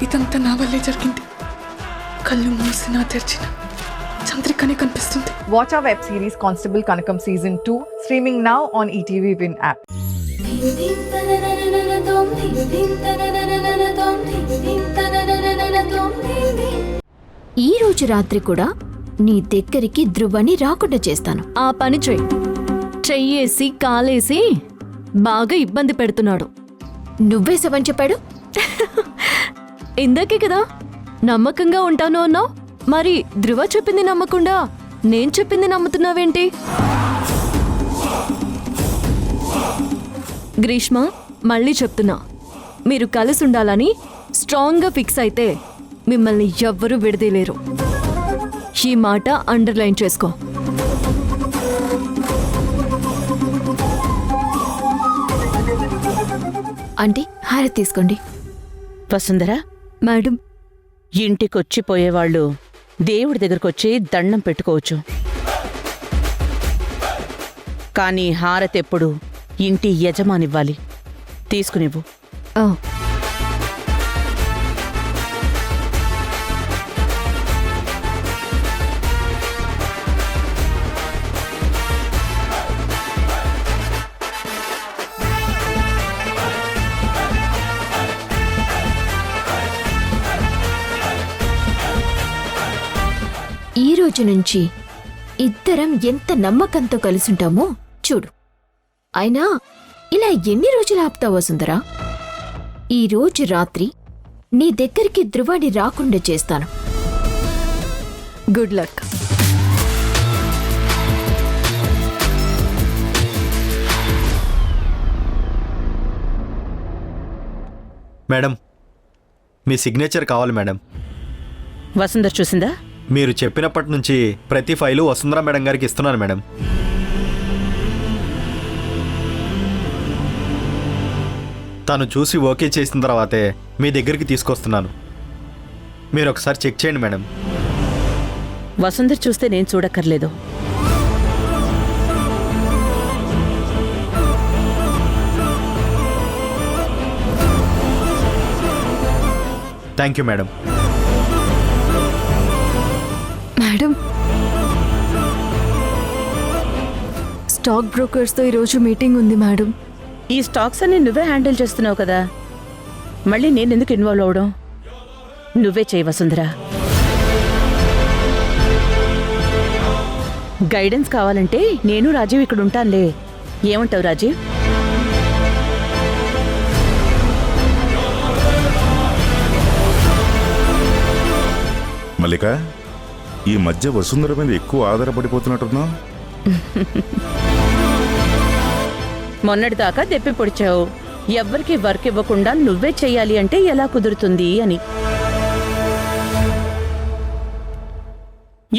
ఇదంతా నా వల్లే జరిగింది. కళ్ళు మూసినా తెరిచిన చంద్రికనే కనిపిస్తుంది. Watch our web series Constable Kanakam Season 2 streaming now on ETV Win app. ఈ రోజు రాత్రి కూడా నీ దగ్గరికి ధ్రువని రాకుండా చేస్తాను. ఆ పని చెయ్యేసి కాలేసి బాగా ఇబ్బంది పెడుతున్నాడు. నువ్వేసవని చెప్పాడు? ఇందాకే కదా నమ్మకంగా ఉంటాను అన్నావు. మరి ధ్రువ చెప్పింది నమ్మకుండా నేను చెప్పింది నమ్ముతున్నావేంటి? గ్రీష్మ, మళ్ళీ చెప్తున్నా, మీరు కలిసి ఉండాలని స్ట్రాంగ్గా ఫిక్స్ అయితే మిమ్మల్ని ఎవ్వరూ విడదీయలేరు. ఈ మాట అండర్లైన్ చేసుకో. ఆంటీ, హారతి తీసుకోండి. వసుంధరా, మేడం, ఇంటికొచ్చిపోయేవాళ్ళు దేవుడి దగ్గరకొచ్చి దండం పెట్టుకోవచ్చు, కానీ హారతెప్పుడు ఇంటి యజమానివ్వాలి. తీసుకునివ్వు. ఈ రోజు నుంచి ఇద్దరం ఎంత నమ్మకంతో కలిసుంటామో చూడు. అయినా ఇలా ఎన్ని రోజులు ఆపుతావో సుందరా? ఈ రోజు రాత్రి నీ దగ్గరికి ధ్రువాన్ని రాకుండా చేస్తాను. Good luck. మేడం, మీ సిగ్నేచర్ కావాలి మేడం. వసుంధర చూసిందా? మీరు చెప్పినప్పటి నుంచి ప్రతి ఫైలు వసుంధర మేడం గారికి ఇస్తున్నాను మేడం. తను చూసి ఓకే చేసిన తర్వాతే మీ దగ్గరికి తీసుకొస్తున్నాను. మీరు ఒకసారి చెక్ చేయండి మేడం. వసుంధర చూస్తే నేను చూడక్కర్లేదు. Thank you madam. Madam, stock బ్రోకర్స్తో ఈరోజు మీటింగ్ ఉంది మేడం. ఈ స్టాక్స్ అన్ని నువ్వే హ్యాండిల్ చేస్తున్నావు కదా, మళ్ళీ నేనెందుకు ఇన్వాల్వ్ అవడం? నువ్వే చేయి వసుంధరా. గైడెన్స్ కావాలంటే నేను రాజీవ్ ఇక్కడ ఉంటానులే. ఏమంటావు రాజీవ్? మల్లిక, ఈ మధ్య వసుంధర మీద ఎక్కువ ఆధారపడిపోతున్నట్టున్నావు. మొన్నటిదాకా దెప్పి పొడిచావు, ఎవ్వరికి వర్క్ ఇవ్వకుండా నువ్వే చెయ్యాలి అంటే ఎలా కుదురుతుంది అని.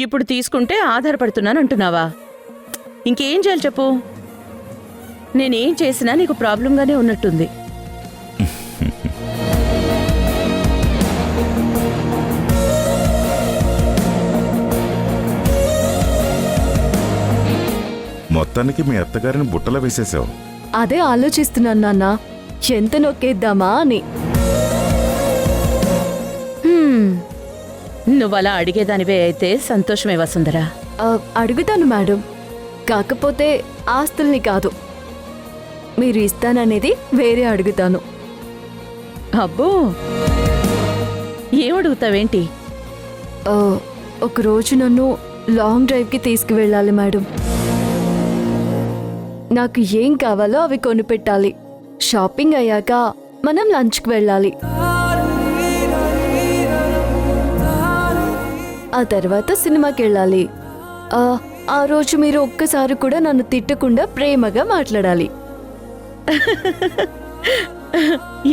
ఇప్పుడు తీసుకుంటే ఆధారపడుతున్నానంటున్నావా? ఇంకేం చేయాలి చెప్పు? నేనేం చేసినా నీకు ప్రాబ్లంగానే ఉన్నట్టుంది. మొత్తానికి మీ అత్తగారిని బుట్టలో వేసేసావు. అదే ఆలోచిస్తున్నాను నాన్న, ఎంత నొక్కేద్దామా అని. నువ్వలా అడిగేదానివే అయితే సంతోషమే వసుంధరా. అడుగుతాను మేడం, కాకపోతే ఆస్తుల్ని కాదు, మీరు ఇస్తాననేది వేరే అడుగుతాను. అబ్బో, ఏమడుగుతావేంటి? ఒకరోజు నన్ను లాంగ్ డ్రైవ్కి తీసుకువెళ్ళాలి మేడం. నాకు ఏం కావాలో అవి కొనిపెట్టాలి. షాపింగ్ అయ్యాక మనం లంచ్కి వెళ్ళాలి. ఆ తర్వాత సినిమాకి వెళ్ళాలి. ఆ రోజు మీరు ఒక్కసారి కూడా నన్ను తిట్టకుండా ప్రేమగా మాట్లాడాలి.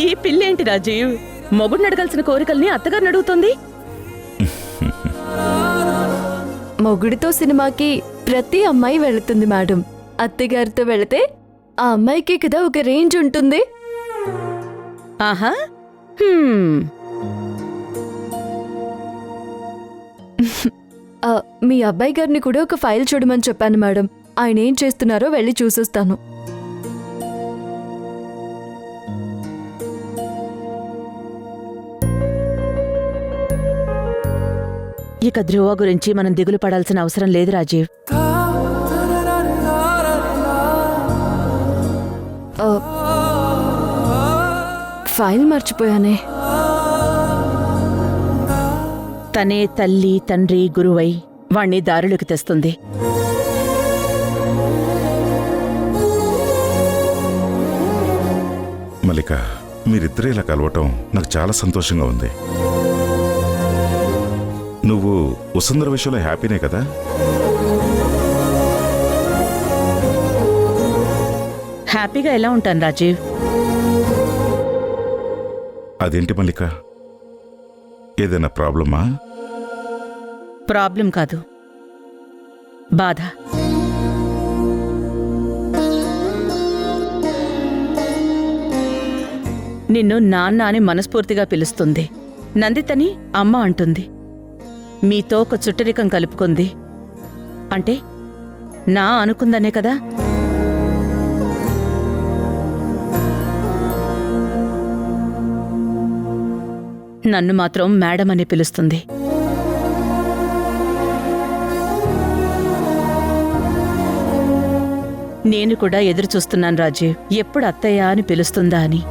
ఈ పిల్లేంటి రాజీవ్, మొగుడిని అడగాల్సిన కోరికల్ని అత్తగారిని అడుగుతుంది. మొగుడితో సినిమాకి ప్రతి అమ్మాయి వెళుతుంది మేడం. అత్తగారితో వెళితే ఆ అమ్మాయికి కదా ఒక రేంజ్ ఉంటుంది. ఆహా, మీ అబ్బాయి గారిని కూడా ఒక ఫైల్ చూడమని చెప్పాను మేడం. ఆయన ఏం చేస్తున్నారో వెళ్ళి చూసొస్తాను. ఇక ధ్రువ గురించి మనం దిగులు పడాల్సిన అవసరం లేదు రాజీవ్. ఫైల్ మర్చిపోయానే. తనే తల్లి తండ్రి గురువై వాణ్ణి దారులకు తెస్తుంది. మల్లిక, మీరిద్దరే ఇలా కలవటం నాకు చాలా సంతోషంగా ఉంది. నువ్వు వసుంధర విషయంలో హ్యాపీనే కదా? హ్యాపీగా ఎలా ఉంటాను రాజీవ్? అదేంటి మల్లిక, ఏదైనా ప్రాబ్లమా? ప్రాబ్లం కాదు, బాధ. నిన్ను నాన్న అని మనస్ఫూర్తిగా పిలుస్తుంది. నందితని అమ్మ అంటుంది. మీతో ఒక చుట్టరికం కలుపుకుంది అంటే నా అనుకుందనే కదా. నన్ను మాత్రం మేడం అని పిలుస్తుంది. నేను కూడా ఎదురు చూస్తున్నాను రాజీవ్, ఎప్పుడు అత్తయ్య అని పిలుస్తుందా అని.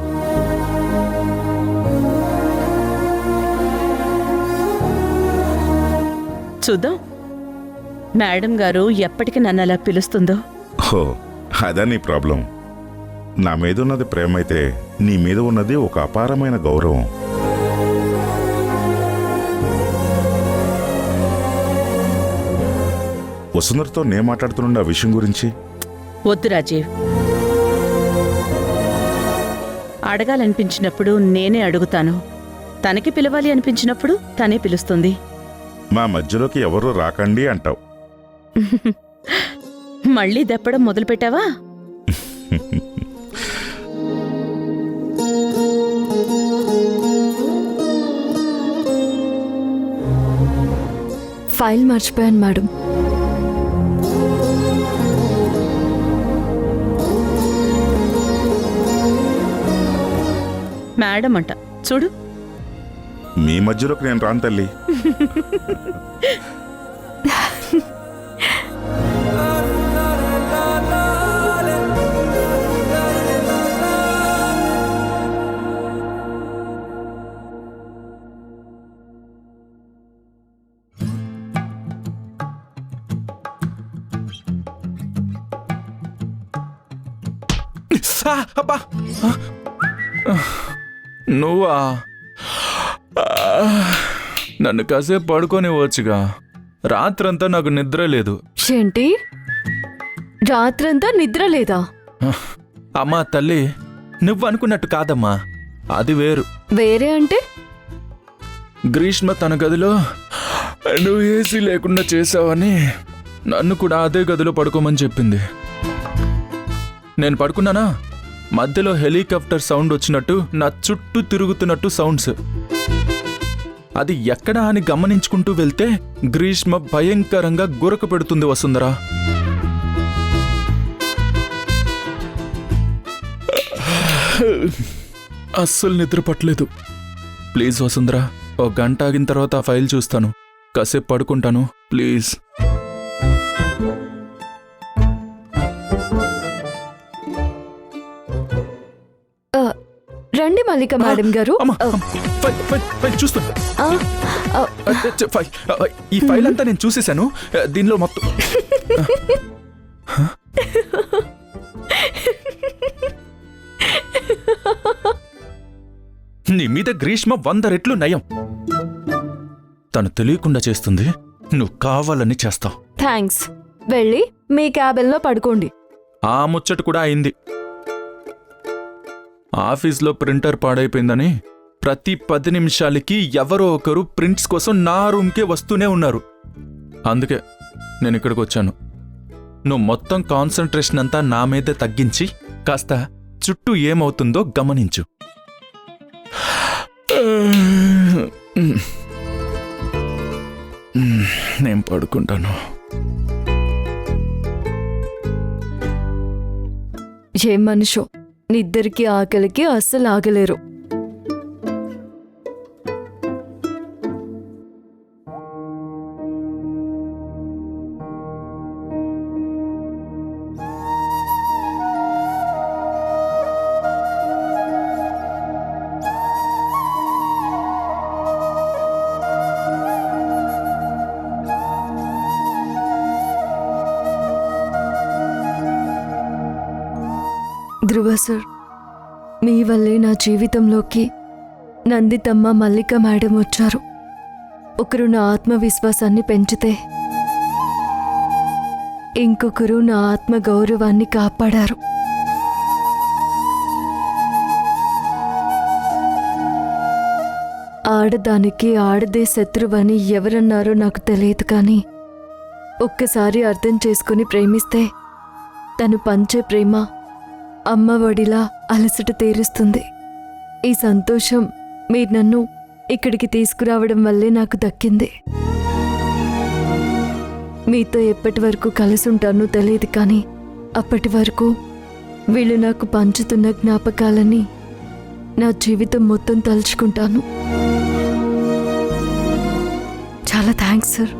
చూద్దాం మేడం గారు ఎప్పటికి నన్ను అలా పిలుస్తుందో. హో, అదా నీ ప్రాబ్లం. నా మీద ఉన్నది ప్రేమ అయితే నీ మీద ఉన్నది ఒక అపారమైన గౌరవం. వసుంధరతో నే మాట్లాడుతున్న ఆ విషయం గురించి వద్దు రాజీవ్. అడగాలనిపించినప్పుడు నేనే అడుగుతాను. తనకి పిలవాలి అనిపించినప్పుడు తనే పిలుస్తుంది. మా మధ్యలోకి ఎవరూ రాకండి అంటావు. మళ్ళీ దెప్పడం మొదలుపెట్టావా? ఫైల్ మర్చిపోయాను మేడం. మేడం అంట చూడు. మీ మధ్యలోకి నేను రాను తల్లి. అబ్బా, నువ్వా? నన్ను కాసేపు పడుకోనివ్వచ్చుగా. రాత్రంతా నాకు నిద్ర లేదు. ఏంటి, రాత్రంతా నిద్ర లేదా? అమ్మా తల్లి, నువ్వు అనుకున్నట్టు కాదమ్మా, అది వేరు. వేరే అంటే? గ్రీష్మ తన గదిలో నువ్వు ఏసీ లేకుండా చేసావని నన్ను కూడా అదే గదిలో పడుకోమని చెప్పింది. నేను పడుకున్నానా, మధ్యలో హెలికాప్టర్ సౌండ్ వచ్చినట్టు నా చుట్టూ తిరుగుతున్నట్టు సౌండ్స్. అది ఎక్కడా అని గమనించుకుంటూ వెళ్తే గ్రీష్మ భయంకరంగా గురక పెడుతుంది వసుంధరా. అస్సలు నిద్ర పట్టలేదు. ప్లీజ్ వసుంధరా, ఒక గంట ఆగిన తర్వాత ఆ ఫైల్ చూస్తాను. కాసేపు పడుకుంటాను ప్లీజ్. రండి మల్లిక మేడం గారు. చూస్తాను. ఈ ఫైల్ అంతా నేను చూసేశాను. దీనిలో మొత్తం నీ మీద గ్రీష్మ 100 రెట్లు నయం. తను తెలియకుండా చేస్తుంది, నువ్వు కావాలని చేస్తావు. థ్యాంక్స్. వెళ్ళి మీ క్యాబిన్లో పడుకోండి. ఆ ముచ్చట కూడా అయింది. ఆఫీస్లో ప్రింటర్ పాడైపోయిందని ప్రతి 10 నిమిషాలకి ఎవరో ఒకరు ప్రింట్స్ కోసం నా రూమ్కే వస్తూనే ఉన్నారు. అందుకే నేను ఇక్కడికి వచ్చాను. నువ్వు మొత్తం కాన్సంట్రేషన్ అంతా నా మీదే తగ్గించి కాస్త చుట్టూ ఏమవుతుందో గమనించు. నేను పడుకుంటాను. ఏం మనిషో, నిద్దరికి ఆకలికి అస్సలు ఆగలేరు. ధ్రువ సార్, మీ వల్లే నా జీవితంలోకి నందితమ్మ మల్లిక మేడం వచ్చారు. ఒకరు నా ఆత్మవిశ్వాసాన్ని పెంచితే ఇంకొకరు నా ఆత్మ గౌరవాన్ని కాపాడారు. ఆడదానికి ఆడదే శత్రువని ఎవరన్నారో నాకు తెలియదు, కానీ ఒక్కసారి అర్థం చేసుకుని ప్రేమిస్తే తను పంచే ప్రేమ అమ్మఒడిలా అలసట తీరుస్తుంది. ఈ సంతోషం మీరు నన్ను ఇక్కడికి తీసుకురావడం వల్లే నాకు దక్కింది. మీతో ఎప్పటి వరకు కలిసి ఉంటానో తెలియదు, కానీ అప్పటి వరకు వీళ్ళు నాకు పంచుతున్న జ్ఞాపకాలని నా జీవితం మొత్తం తలుచుకుంటాను. చాలా థ్యాంక్స్ సార్.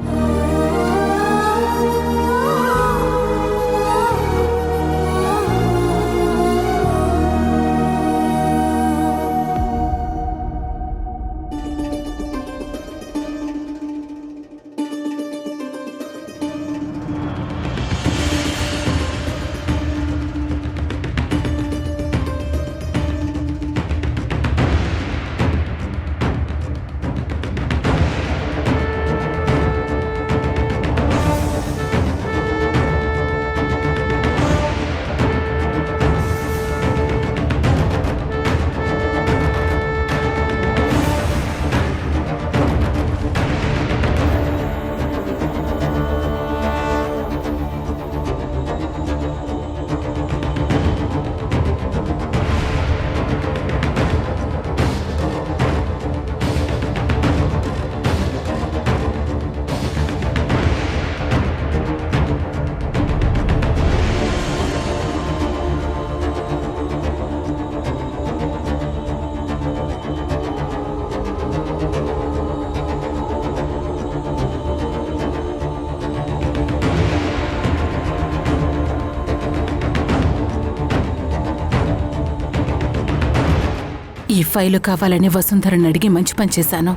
ఈ ఫైలు కావాలని వసుంధరని అడిగి మంచి పని చేశాను.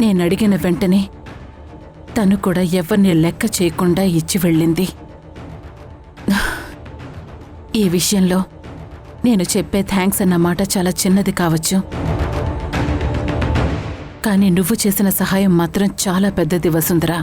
నేను అడిగిన వెంటనే తను కూడా ఎవరిని లెక్క చేయకుండా ఇచ్చి వెళ్ళింది. ఈ విషయంలో నేను చెప్పే థ్యాంక్స్ అన్న మాట చాలా చిన్నది కావచ్చు, కానీ నువ్వు చేసిన సహాయం మాత్రం చాలా పెద్దది వసుంధర.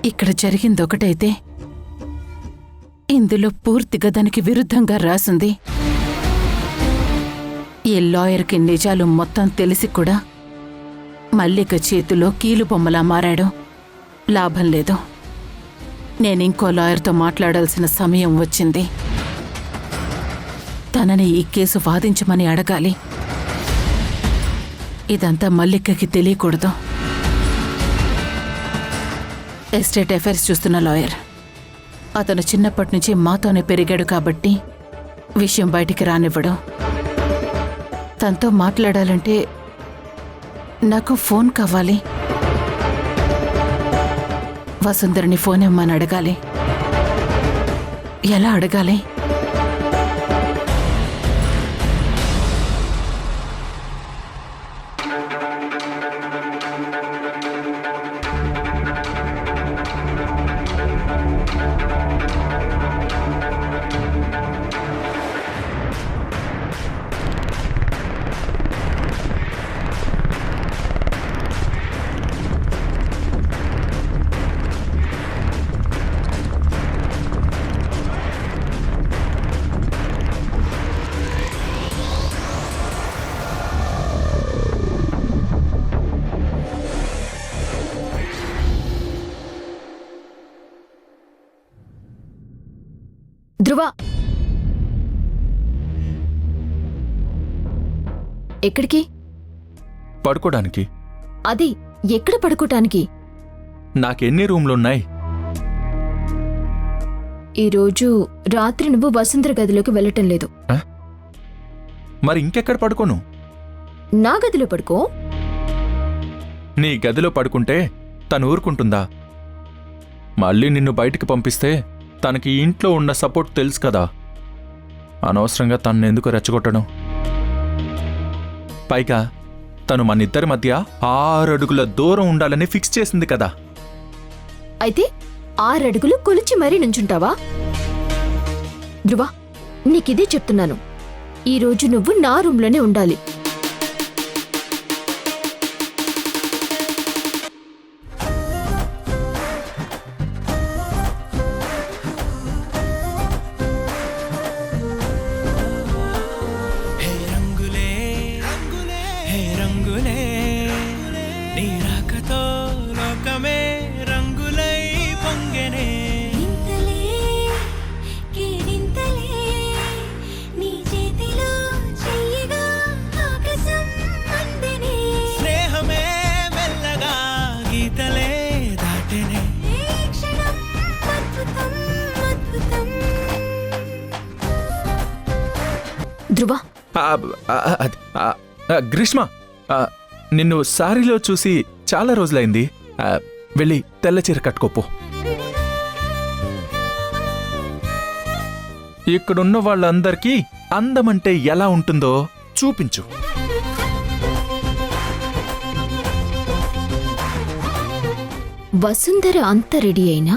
ఇక్కడ జరిగిందొకటైతే ఇందులో పూర్తిగా దానికి విరుద్ధంగా రాసుంది. ఈ లాయర్కి నిజాలు మొత్తం తెలిసి కూడా మల్లిక చేతిలో కీలుబొమ్మలా మారాడు. లాభం లేదు. నేనింకో లాయర్తో మాట్లాడాల్సిన సమయం వచ్చింది. తనని ఈ కేసు వాదించమని అడగాలి. ఇదంతా మల్లికకి తెలియకూడదు. ఎస్టేట్ అఫైర్స్ చూస్తున్న లాయర్. అతను చిన్నప్పటి నుంచి మాతోనే పెరిగాడు కాబట్టి విషయం బయటికి రానివ్వడు. తనతో మాట్లాడాలంటే నాకు ఫోన్ కావాలి. వసుంధరని ఫోన్ ఇమ్మని అడగాలి. ఎలా అడగాలి? ధ్రువ, ఎక్కడికి? పడుకోడానికి. అది ఎక్కడ పడుకోటానికి? నాకెన్ని రూమ్లున్నాయి? ఈరోజు రాత్రి నువ్వు వసుంధర గదిలోకి వెళ్ళటం లేదు. మరి ఇంకెక్కడ పడుకోను? నా గదిలో పడుకో. నీ గదిలో పడుకుంటే తను ఊరుకుంటుందా? మళ్ళీ నిన్ను బయటికి పంపిస్తే తనకి ఇంట్లో ఉన్న సపోర్ట్ తెలుసు కదా. అనవసరంగా తన్నెందుకు రెచ్చగొట్టడం? పైగా తను మనిద్దరి మధ్య 6 అడుగుల దూరం ఉండాలని ఫిక్స్ చేసింది కదా. అయితే 6 అడుగులు కొలిచి మరీ నుంచుంటావా? ధ్రువ, నీకిదే చెప్తున్నాను. ఈరోజు నువ్వు నా రూంలోనే ఉండాలి. ధ్రువ, గ్రీష్మ, నిన్ను సారీలో చూసి చాలా రోజులైంది. వెళ్ళి తెల్ల చీర కట్టుకోపో. ఇక్కడున్న వాళ్ళందరికీ అందమంటే ఎలా ఉంటుందో చూపించు. వసుంధర అంత రెడీ అయినా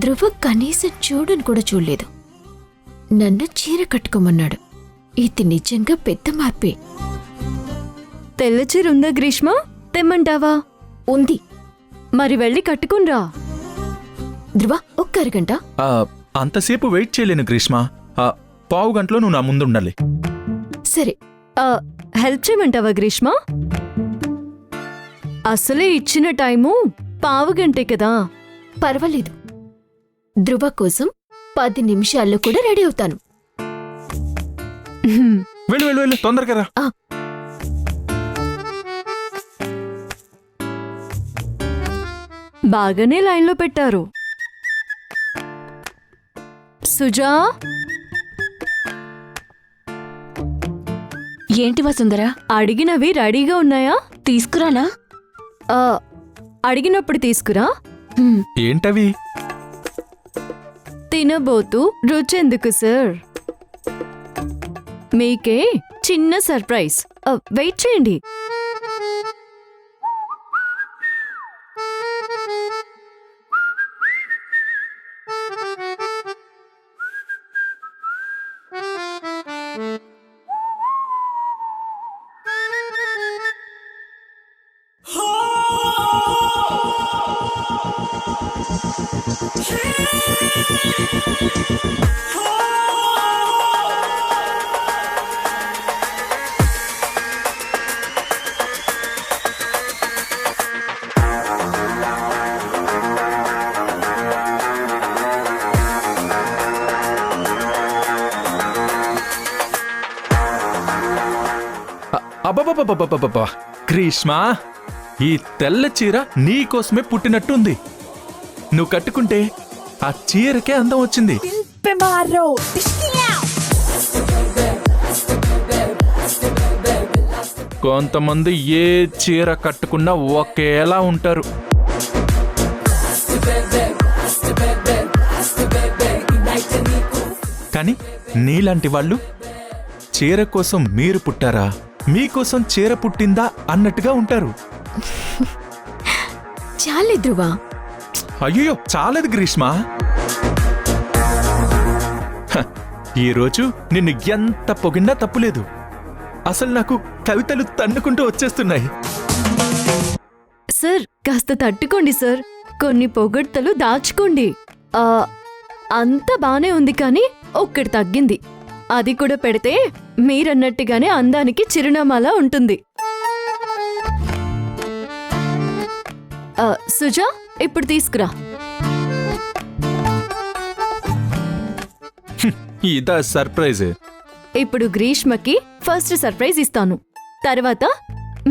ధ్రువ కనీసం చూడని కూడా చూడలేదు. నన్ను చీర కట్టుకోమన్నాడు. ఇది నిజంగా పెద్ద మార్పే. తెల్లచీర ఉందా గ్రీష్మ? తెమ్మంటావా? ఉంది. మరి వెళ్ళి కట్టుకునిరా. ధ్రువ, ఒక్క అరగంట. అంతసేపు వెయిట్ చేయలేను గ్రీష్మ. 15 గంటలో నువ్వు నా ముందుండాలి. సరే. హెల్ప్ చేయమంటావా గ్రీష్మ? అసలే ఇచ్చిన టైము 15 గంటే కదా. పర్వాలేదు. ధ్రువ కోసం 10 నిమిషాల్లో కూడా రెడీ అవుతాను. వెళ్ళు వెళ్ళు వెళ్ళు, తొందరగా రా. బాగానే లైన్లో పెట్టారు. సుజా, ఏంటి వసుంధరా? అడిగినవి రెడీగా ఉన్నాయా? తీసుకురానా? అడిగినప్పుడు తీసుకురా. ఏంటవి? తినబోతూ రుచెందుకు సార్? మీకే చిన్న సర్ప్రైజ్. వెయిట్ చేయండి. అబ్బబ్బబ్బబ్బబ్బబ్బబ్బా! గ్రీష్మ, ఈ తెల్ల చీర నీకోసమే పుట్టినట్టుంది. నువ్వు కట్టుకుంటే ఆ చీరకే అందం వచ్చింది. కొంతమంది ఏ చీర కట్టుకున్నా ఒకేలా ఉంటారు. కానీ నీలాంటి వాళ్ళు చీర కోసం మీరు పుట్టారా, మీకోసం చీర పుట్టిందా అన్నట్టుగా ఉంటారు. చాలే ధ్రువ. అయ్యో, చాలేదు గ్రీష్మ. ఈరోజు నిన్ను ఎంత పొగిన్నా తప్పులేదు. అసలు నాకు కవితలు తన్నుకుంటూ వచ్చేస్తున్నాయి. సార్, కాస్త తట్టుకోండి సార్. కొన్ని పొగడ్తలు దాచుకోండి. అంత బానే ఉంది, కానీ ఒక్కటి తగ్గింది. అది కూడా పెడితే మీరన్నట్టుగానే అందానికి చిరునామాలా ఉంటుంది. సుజా, ఇప్పుడు తీసుకురా. ఇదా సర్ప్రైజ్? ఇప్పుడు గ్రీష్మకి ఫస్ట్ సర్ప్రైజ్ ఇస్తాను. తర్వాత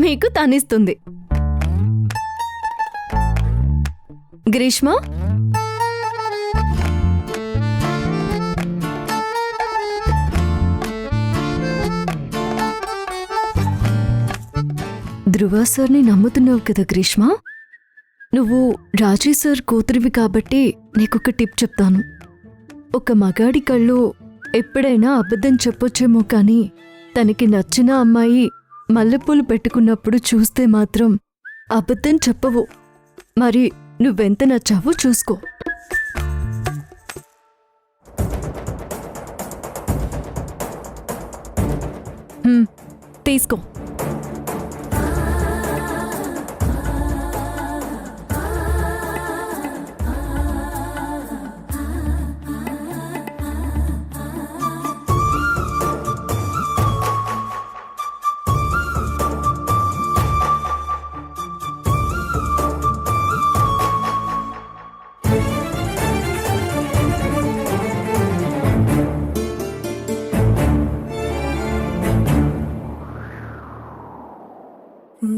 మీకు తనిస్తుంది. గ్రీష్మ, ధ్రువ సార్ని నమ్ముతున్నావు కదా గ్రీష్మ? నువ్వు రాజీ సార్ కూతురివి కాబట్టి నీకొక టిప్ చెప్తాను. ఒక మగాడి కళ్ళు ఎప్పుడైనా అబద్ధం చెప్పొచ్చేమో కానీ తనకి నచ్చిన అమ్మాయి మల్లెపూలు పెట్టుకున్నప్పుడు చూస్తే మాత్రం అబద్ధం చెప్పవు. మరి నువ్వెంత నచ్చావో చూసుకో. తీసుకో.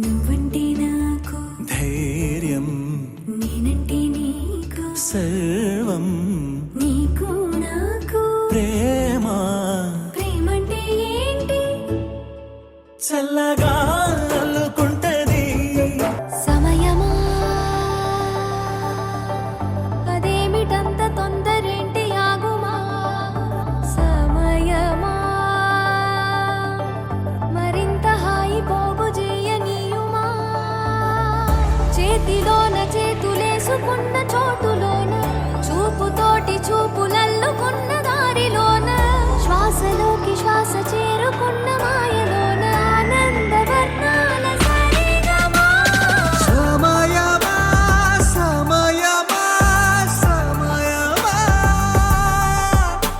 నువ్వంటే నాకు ధైర్యం, నేనంటే నీకు సర్వం, నీకు నాకు ప్రేమ ప్రేమంటే ఏంటి? చల్లగా అల్లుకుంటది. సమయమా అదేమిటంత తొందరేంటి? ఆగుమా సమయమా మరింత హాయి పోగు చేయనీయుమా? చేతిలోన చేతులేసుకున్న చోటులోన చూపుతోటి చూపులల్ల